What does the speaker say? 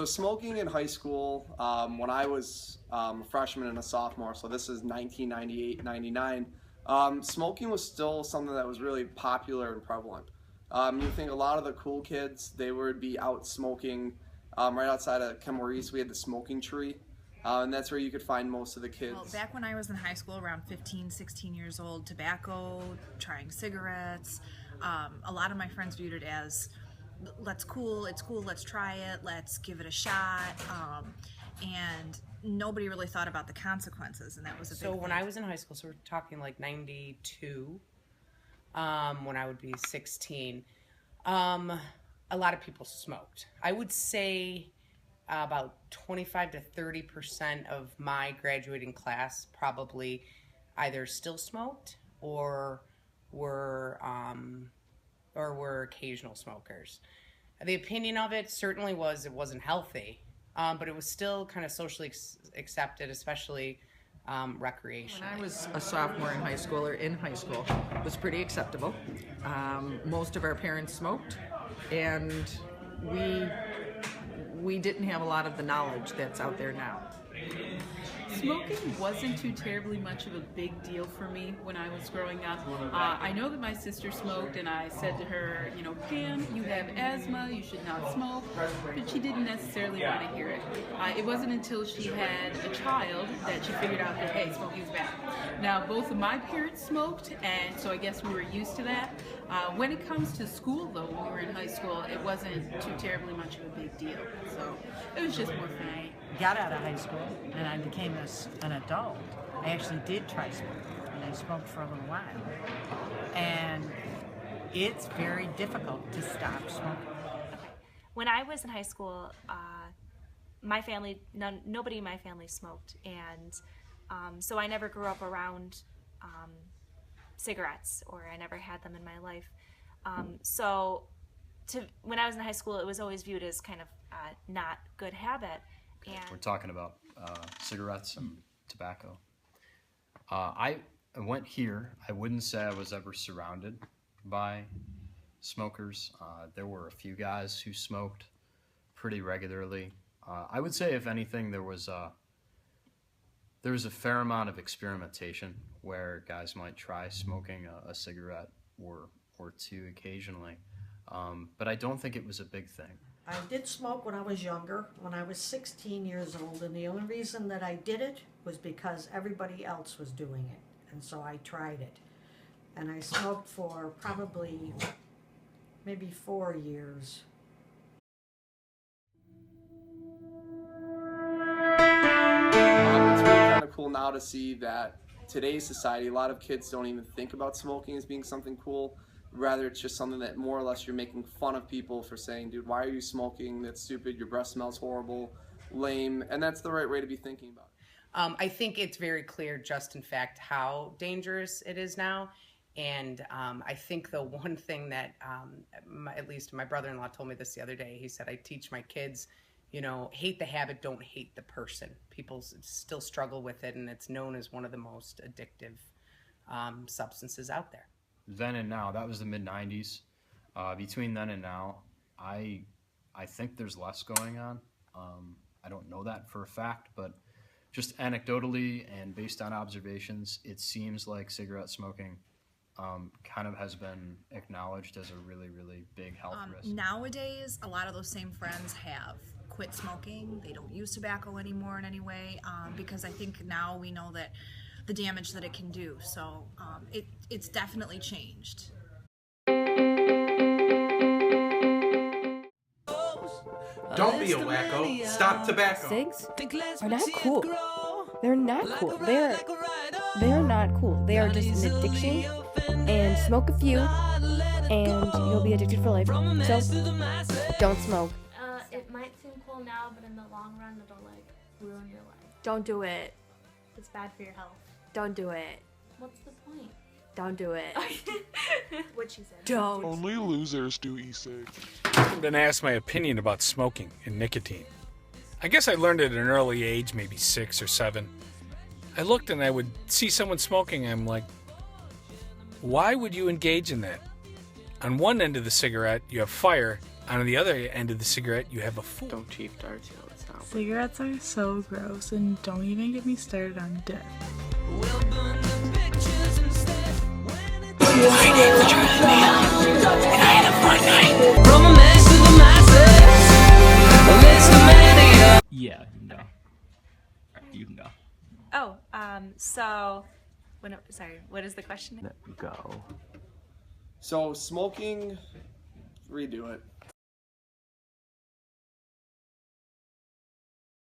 So smoking in high school, when I was a freshman and a sophomore, so this is 1998, 99, smoking was still something that was really popular and prevalent. You think a lot of the cool kids, they would be out smoking right outside of Kenmore East. We had the smoking tree, and that's where you could find most of the kids. Well, back when I was in high school, around 15, 16 years old, tobacco, trying cigarettes, a lot of my friends viewed it as, it's cool, let's try it, let's give it a shot, and nobody really thought about the consequences, and that was a big So when thing. I was in high school, so we're talking like 92, when I would be 16, a lot of people smoked. I would say about 25 to 30% of my graduating class probably either still smoked or were occasional smokers. The opinion of it certainly was it wasn't healthy, but it was still kind of socially accepted, especially recreationally. When I was a sophomore in high school, or in high school, it was pretty acceptable. Most of our parents smoked, and we didn't have a lot of the knowledge that's out there now. Smoking wasn't too terribly much of a big deal for me when I was growing up. I know that my sister smoked, and I said to her, you know, Pam, you have asthma, you should not smoke, but she didn't necessarily want to hear it. It wasn't until she had a child that she figured out that, hey, smoking is bad. Now, both of my parents smoked, and so I guess we were used to that. When it comes to school, though, when we were in high school, it wasn't too terribly much of a big deal. So it was just more fun. Got out of high school and I became an adult, I actually did try smoking, and I smoked for a little while. And it's very difficult to stop smoking. When I was in high school, my family, nobody in my family smoked, and so I never grew up around cigarettes, or I never had them in my life. When I was in high school, it was always viewed as kind of not good habit. And we're talking about cigarettes and tobacco. I went here. I wouldn't say I was ever surrounded by smokers. There were a few guys who smoked pretty regularly. I would say, if anything, there was a fair amount of experimentation where guys might try smoking a cigarette or two occasionally. But I don't think it was a big thing. I did smoke when I was younger, when I was 16 years old, and the only reason that I did it was because everybody else was doing it, and so I tried it. And I smoked for probably maybe 4 years. It's really kind of cool now to see that today's society, a lot of kids don't even think about smoking as being something cool. Rather, it's just something that more or less you're making fun of people for saying, dude, why are you smoking? That's stupid. Your breath smells horrible, lame. And that's the right way to be thinking about it. I think it's very clear just in fact how dangerous it is now. And I think the one thing that, at least my brother-in-law told me this the other day, he said, I teach my kids, you know, hate the habit, don't hate the person. People still struggle with it, and it's known as one of the most addictive substances out there. Then and now, that was the mid-90s. Between then and now, I think there's less going on. I don't know that for a fact, but just anecdotally and based on observations, it seems like cigarette smoking kind of has been acknowledged as a really, really big health risk. Nowadays, a lot of those same friends have quit smoking. They don't use tobacco anymore in any way, because I think now we know that the damage that it can do. So it's definitely changed. Don't be a wacko. Stop tobacco. Cigs are not cool. They're not cool. They're not cool. They are just an addiction, and smoke a few and you'll be addicted for life. So don't smoke. It might seem cool now, but in the long run it'll ruin your life. Don't do it. It's bad for your health. Don't do it. What's the point? Don't do it. What she said. Don't. Only losers do e-cigs. I've been asked my opinion about smoking and nicotine. I guess I learned it at an early age, maybe 6 or 7. I looked and I would see someone smoking, I'm like, why would you engage in that? On one end of the cigarette, you have fire, On the other end of the cigarette, you have a fool. Don't cheap darts, you know, it's not. Cigarettes are so gross, and don't even get me started on death. My name is Charlie Mail, and I had a fun night. From a mess to the masses, yeah, you can go. Alright, you can go. Oh, so, what is the question? Go. So smoking, redo it.